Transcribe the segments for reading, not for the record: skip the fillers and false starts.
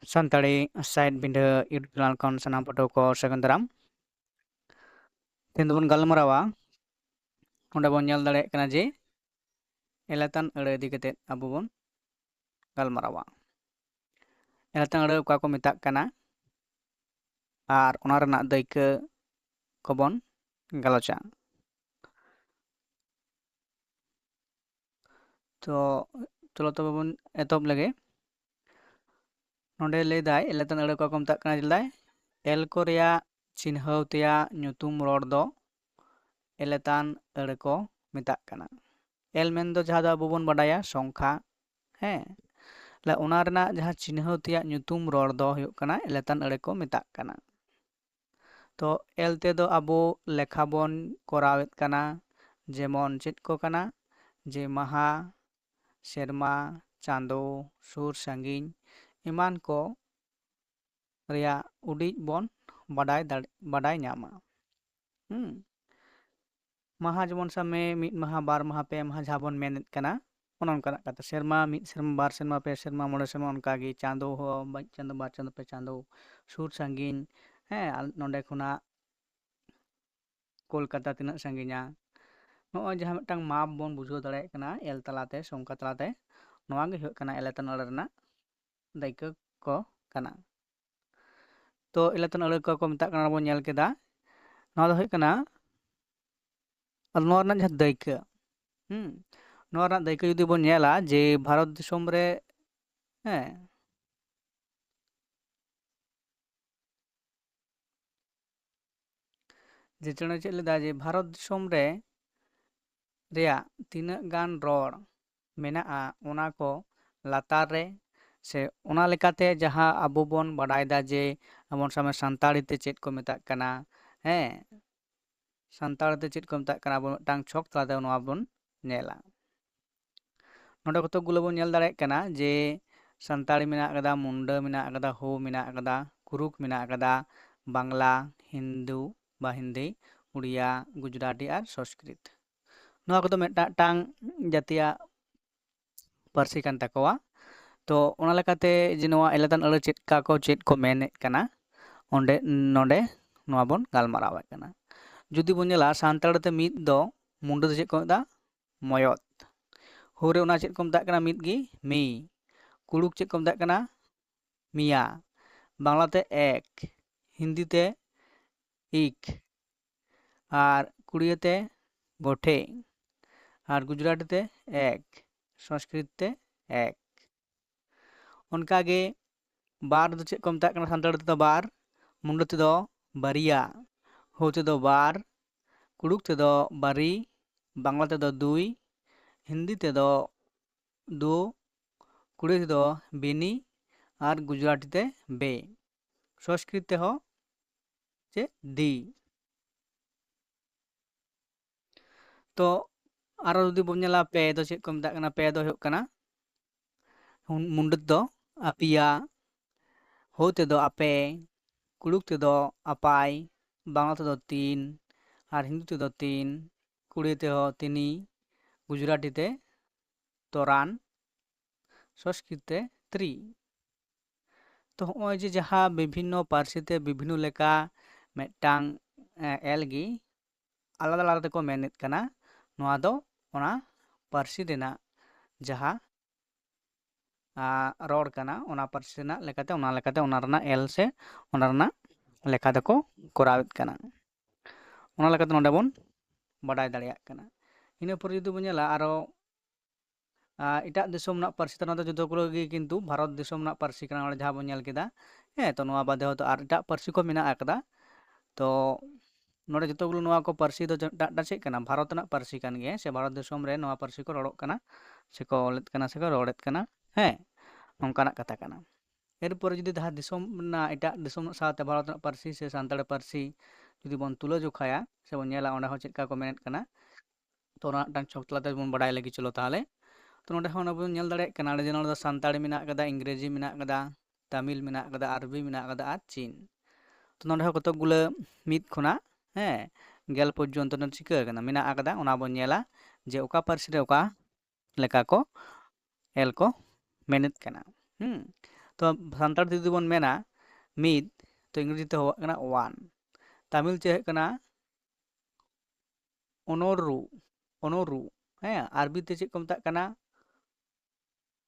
Santali side ᱵᱤᱸᱰᱟᱹ YouTube channel ᱠᱷᱚᱱ ᱥᱟᱱᱟᱢ ᱯᱟᱹᱴᱷᱩᱣᱟᱹ ᱠᱚ ᱥᱟᱹᱜᱩᱱ ᱫᱟᱨᱟᱢ। ᱛᱮᱦᱮᱧ ᱫᱚᱵᱚᱱ ᱜᱟᱞᱢᱟᱨᱟᱣᱟ ᱚᱸᱰᱮ ᱵᱚᱱ ᱧᱮᱞ ᱫᱟᱲᱮᱭᱟᱜ ᱠᱟᱱᱟ ᱡᱮ ᱮᱞᱟᱛᱟᱱ ᱟᱹᱲᱟᱹ ᱤᱫᱤ ᱠᱟᱛᱮᱫ ᱟᱵᱚ ᱵᱚᱱ ᱜᱟᱞᱢᱟᱨᱟᱣᱟ। ᱮᱞᱟᱛᱟᱱ ᱟᱹᱲᱟᱹ ᱚᱠᱟ ᱠᱚ ᱢᱮᱛᱟᱜ ᱠᱟᱱᱟ ᱟᱨ ᱚᱱᱟ ᱨᱮᱱᱟᱜ ᱫᱟᱹᱭᱠᱟᱹ ᱠᱚᱵᱚᱱ ᱜᱟᱞᱚᱪᱟ। ᱛᱚ ᱪᱚᱞᱚ ᱛᱚᱵᱮ ᱵᱚᱱ ᱮᱛᱚᱦᱚᱵ ᱞᱮᱜᱮ। ᱱᱚᱰᱮ ᱞᱟᱹᱭᱫᱟᱭ ᱮᱞᱟᱛᱟᱱ ᱟᱹᱲᱟᱹ ᱚᱠᱟ ᱠᱚ ᱢᱮᱛᱟᱜ ᱠᱟᱱᱟ ᱞᱟᱹᱭᱫᱟᱭ ᱮᱞ ᱠᱚ ᱨᱮᱭᱟᱜ ᱪᱤᱱᱦᱟᱹᱣ ᱛᱮᱭᱟᱜ ᱧᱩᱛᱩᱢ ᱨᱚᱲ ᱫᱚ एलेतान अड़ को मेताग कना। एल मेन दो जहाँ दो आबो बन बाडाया संख्या हैं ला ओना रेना जहाँ चिन्हव तेयाग ᱧᱩᱛᱩᱢ रॉड दो हुयुग कना एलेतान अड़ को मेताग कना। तो एल ते दो आबो लेखा बन करावेत कना जेमन चेद को कना जे महा सेरमा चांदो सुर सांगिन इमान को रिया उडिज बन बाडाय ᱧᱟᱢᱟ। महा जेमन सामे मिद महा बार महा पे महा जहाँ बन मेनेत कना ओन ओनकानाग कथा सेरमा मिद सेरमा बार सेरमा पे सेरमा मोड़े सेरमा ओनकागी चांदो हो बाई चांदो बार चांदो पे चांदो सुर सांगिन हैं नोंडे खुना कोलकाता तिनाग सांगिना नॉय जहाँ मिदटांग माप बन बुझाव दाड़ेयाग कना एल तलाते संख्या तलाते नॉवा गे हुयुग कना एलेतान अड़ रेनाग दायित्व को कना। तो एलेतान अड़ को मेताग कना बन नेल केदा नॉवा दो हुयुग कना नॉवा रेनाग जहाँ दायित्व नॉवा रेनाग दायित्व जुदी बन नेला जे भारत दिसोम रे हैं जे चेणे चेद लेदा जे भारत दिसोम रे रेया तिनाग गान रॉड मेनाआ ओना को लातार रे से ओना लेकाते जहाँ आबो बन बाडायदा जे आबोन सामे सान्ताड़ी ते चेद को मेताग कना हैं सान्ताड़ ते चेद को मेताग कना आबो मिदटांग छक तलाते नॉवा बन नेला। नोंडे कतक गुलो बन नेल दाड़ेयाग कना जे सान्ताड़ी मेनाग कदा मुंडा मेनाग कदा हो मेनाग कदा कुरुक मेनाग कदा बांग्ला हिंदू बा हिंदी उड़िया गुजराटी और संस्कृत नॉवा कदो मिदटांग जातिया पारसी कान ताकोवा। तो ओना लेकाते जे नॉवा एलेतान अड़ चेद को मेनेत कना ओंडे नोंडे नॉवा बन गालमारावेद कना। जुदी बन नेला सान्ताड़ ते मिद दो मुंडा दो चेद को मेता मयत होरे ओना चेद को मेताग कना मिद गी मी कुड़ुक चेद को मेताग कना मिया बांग्ला ते एक हिंदी ते इक और कुड़िया ते गोठे और गुजराटी ते एक संस्कृत ते एक उनकागे बार दो चेद को मेताग कना सान्ताड़ ते दो बार मुंडा ते दो बारिया हो ते दो बार कुड़ुक ते दो बारी बांग्ला ते दो दुई हिंदी ते दो दो कुड़िया ते दो बिनी और गुजराटी ते बे संस्कृत ते हो चे दी। तो आरो जुदी बन नेला पे दो चेद को मेताग कना पे दो हुयुग कना मुंडा दो आपिया हो ते दो आपे कुड़ुक ते दो अपाय बांग्ला ते दो तीन और हिंदी ते दो तीन कुड़िया ते हो तिनी गुजराटी ते तोरान संस्कृत ते त्री। तो हॉय जे जहाँ विभिन्न पारसी ते विभिन्न लेका मिदटांग एल गी आलादा आलादा तेको मेनेत कना नॉवा दो ओना पारसी रेना जहाँ रॉड कना ओना पारसी रेना लेकाते ओना रेना एल से ओना रेना लेखा तेको कोरावेद कना ओना लेकाते नोंडे बन बाडाय दाड़ेयाग कना। इना पर जुदी बन नेला आरो इटाग दिसोम ना पारसी तना जुदो गुलो गे किन्तु भारत दिसोम ना पारसी कना ओंडे जहाँ बन नेल केदा हैं तो नॉवा बादे होतो आर इटाग पारसी को मेना आकदा। तो नोडे जतो गुलो नॉवा को पारसी दो टाटा चेद कना भारत ना पारसी कान गे से भारत दिसोम रे नॉवा पारसी को रड़ोग कना सेको ऑलेद कना सेको रड़ेद कना हैं नोंकानाग कथा कना। एरपर जुदी जहाँ दिसोम ना इटाग दिसोम साथे भारत ना पारसी से सान्ताड़ पारसी जुदी बन तुला जोखाया से बन नेला ओंडे हो चेदका को मेनेत कना तो ओना मिदटांग छक तलाते बन बाडाय लगी चलो ताहले। तो नोंडे हो ओना बन नेल दाड़ेयाग कना जे नोंडे दो सान्ताड़ी मेनाग कदा इंग्रेजी मेनाग कदा तमिल मेनाग कदा अरबी मेनाग कदा और चीन। तो नोंडे हो कतक गुलो मिद खुना हैं गेल पर्यन्त चिका कना मेनाग कदा ओना बन नेला जे ओका पारसी रे ओका लेका को एल को मेनेत कना। तो सानताड़ ते जुदी बन मेना मीद तो इंग्रेजी ते होगा कना वन तमिल चे कना ओनोरु ओनोरु हैं अरबी ते चेक को मताग कना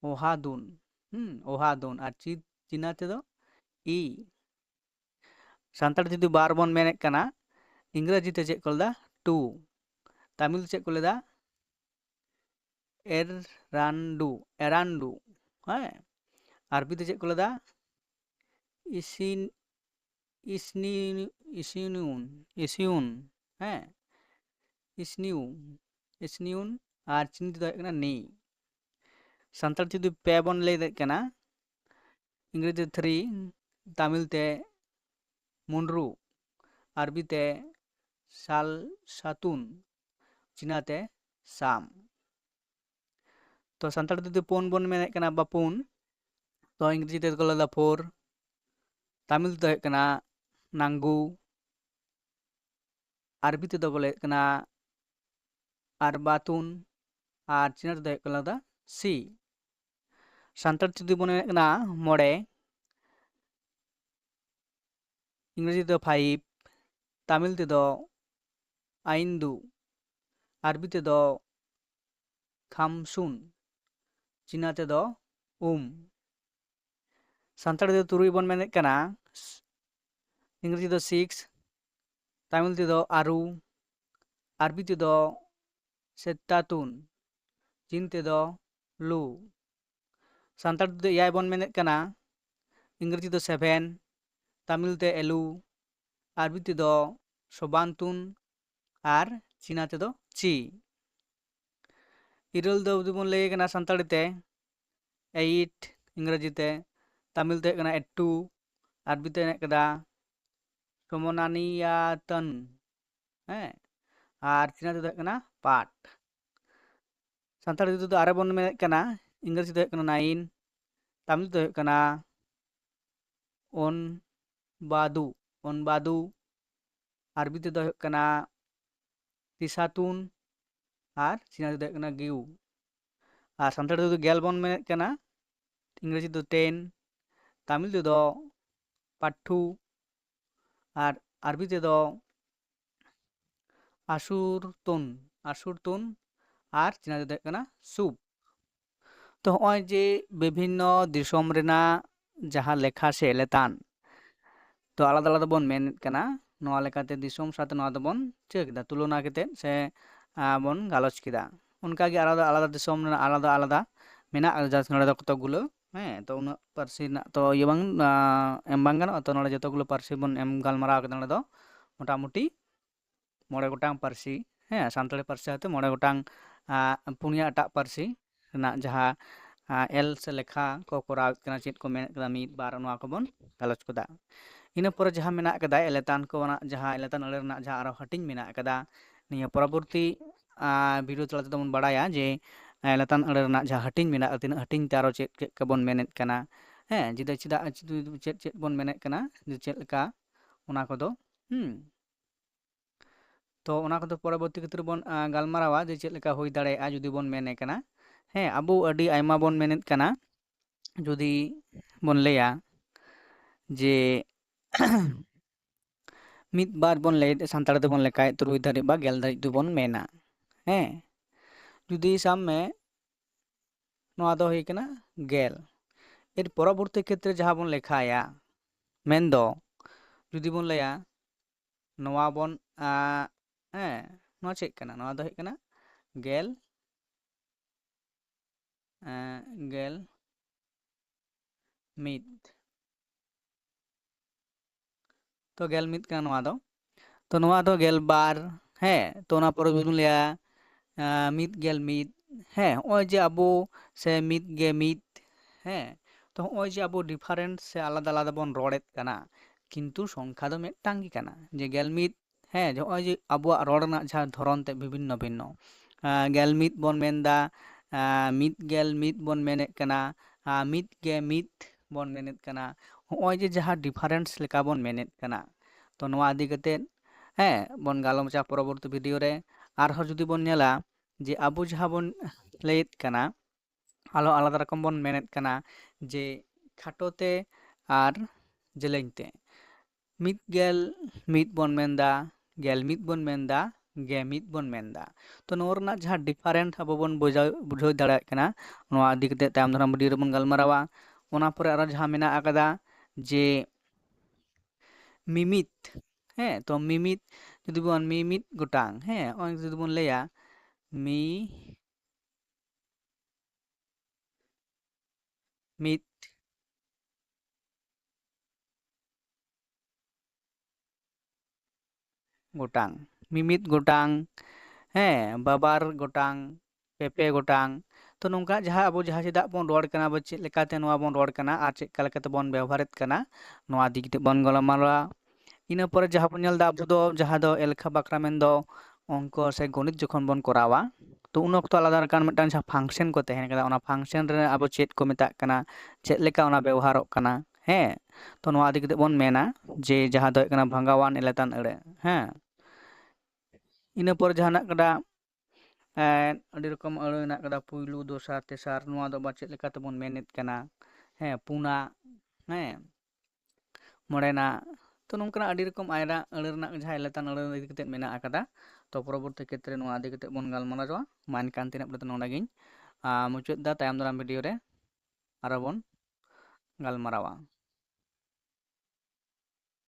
ओहादुन ओहादुन और चीना ते दो ई सानताड़ जुदी बार बन मेने कना इंग्रेजी ते चेक को लेदा टू तमिल चेक को लेदा एरांडू एरांडू हैं अरबी ते चेक को लेदा इसिन इसनी इसिनुन इसिउन हैं इसनिउ इसनिउन और चीनी ते दो नी सानताड़ जुदी पे बन ले कना इंग्रेजी थ्री तमिल ते मुनरू अरबी ते साल सातुन चीना ते साम तो सानताड़ जुदी पुन बन मेने कना बापुन तो इंग्रेजी ते को लेदा फोर तमिल ते कना नांगू अरबी ते दो बोले कना अरबातुन और चीना ते को लेदा सी सानताड़ जुदी बन मेने कना मोड़े इंग्रेजी ते फाइव तमिल ते दो आइंदू अरबी ते दो खामसुन चीना ते दो सानताड़ ते तुरुई बन मेने कना इंग्रेजी दो सिक्स तमिल ते दो आरु अरबी ते दो सेतातुन चीन ते दो लू सानताड़ ते याय बन मेने कना इंग्रेजी दो सेवन तमिल ते एलू अरबी ते दो सोबानतुन और चीना ते दो ची इरल दो जुदी बन ले कना सानताड़ ते एट इंग्रेजी ते तमिल ते कना एट्टू अरबी ते कदा सोमोनानियातन हैं और चीना ते कना पाट सानताड़ जुदी आरे बन मेने कना इंग्रेजी ते कना नाइन तमिल ते कना ओन बादू अरबी ते कना तिसातुन और चीना ते कना गिउ और सानताड़ जुदी गेल बन मेने कना इंग्रेजी तो टेन तमिल ते दो पाठू और अरबी ते दो आसुरतुन और चीना ते कना सूप तो होय जे विभिन्न दिसोम रेना जहां लेखा से लेतान तो आलादा आलादा बन मेन कना नोआ लेकाते दिसोम साथे नोआ दो बन चेक दा तुलना केते से बन गालोच किदा उनका गे आलादा आलादा दिसोम रेना आलादा आलादा मेना जास नोडे दो कत गुलो हैं तो उन पारसी ना तो ये बांग एम बांग गानो तो नोडे जतो गुलो पारसी बन एम गालमाराव केदा नोडे दो मोटामुटी मोड़े गोटांग पारसी हैं सानताड़ी पारसी आते मोड़े गोटांग पुनिया एटाग पारसी ना जहां एल से लेखा को कोराव कना चेत को मेन कदा मीद बार नोआ को बन गालोच कदा इन पर जहां मेना कदा एलेतान को जहां एलेतान अले रना जहां आरो हटिंग मेना कदा निया परवर्ती वीडियो तला ते बन बड़ाया जे एलेतान अले रना जहां हटिंग मेना तिना हटिंग ते आरो चेत के बन मेनेत कना हैं जिदा चिदा चेत चेत बन मेनेत कना जे चेत लेका ओना को दो तो ओना को दो परवर्ती क्षेत्र बन गालमारावा जे चेत लेका होई दाड़ेया जुदी बन मेने कना हैं अबो अडी आयमा बन मेनेत कना जुदी बन लेया जे मित बार बन ले सानताड़ ते बन लेकाय तुरुई धारी बा गेल धारी दु बन मेना हैं जुदी साम में नोआ दो होई कना गेल एर परवर्ती क्षेत्र जहां बन लेखाया मेन दो जुदी बन लेया नोआ बन हैं नोआ चेक कना नोआ दो होई कना गेल गेल मित तो गेल मित कना नोआ दो गेल बार हैं तो ना पर बन लिया मित गेल मित हैं ओय जे अबो से मित गे मित हैं तो ओय जे अबो डिफारेंट से आलादा आलादा बन रोड़ेत कना किंतु संख्या दो मिदटांग गी कना जे गेल मित हैं जो ओय जे अबो रोड़ ना जहां धरन ते विभिन्न भिन्न गेल मित बन मेनदा मित गेल मित बन मेनेत कना मित गे मित बन मेनेत कना ओय जे जहां डिफारेंस लेका बन मेनेत कना तो नोआ आदि कते हैं बन गालोचआ परवर्ती वीडियो रे आरहो जुदी बन नेला जे अबो जहां बन लेत कना आलो आलादा रकम बन मेनेत कना जे ᱠᱷᱟᱴᱚ ᱛᱮ ᱟᱨ ᱡᱮᱞᱮᱧ ᱛᱮ 111 ᱵᱚᱱ ᱢᱮᱱᱫᱟ, 11 ᱵᱚᱱ ᱢᱮᱱᱫᱟ, 11 ᱵᱚन ᱢᱮᱱᱫᱟ। तो नोर रना जहाँ डिफरेंट अब बन बुझाव दाड़े कना नोआ इदी कते तायम दाराम वीडियो रे बन गलमारावा। ओना परे आरो जहाँ मेना आकदा जे मिमित, हैं तो मिमित जुदी बन मिमित गोटांग, हैं ओन जुदी बन लेया मी मित गोटांग, मिमित गोटांग, हैं बाबार गोटांग, पेपे गोटांग। तो नोंका जहाँ अब जहाँ चेदा बन रोड कना ब चेद लेकाते नोआ बन रोड कना आर चेद का लेकाते बन व्यवहारित कना नोआ इदी कते बन गलमारावा। इना परे जहाँ बन नेल दा अब दो जहाँ दो एलखा बाकरा मेन दो अंक से गणित जखन बन करावा तो उन अक्तो आलादा रकान मिदटां जहाँ फंक्शन को तहन कदा ओना फंक्शन रे अब चेद को मेता कना चेद लेका ओना व्यवहारोग कना, हैं तो नोआ इदी कते बन मेना जे जहाँ दो कना भंगावान एलेतान अड़े, हैं इना पर जहाँ कदा अड़ी रकम अड़े ना कदा पुइलू दोसार तेसार नोआ दो बा चेद लेका तबन मेनेत कना, हैं पुना, हैं मोड़ेना। तो नोंकना अड़ी रकम आयरा अड़े रना जहाँ एलेतान अड़े इदी कते मेना आकदा। तो परवर्ती क्षेत्र नोआ इदी कते बन गलमारावा। मा एनखान तिनाक बड़े नोंडागिन मुचाद दा तायम दाराम वीडियो रे आरो बन गलमारावा।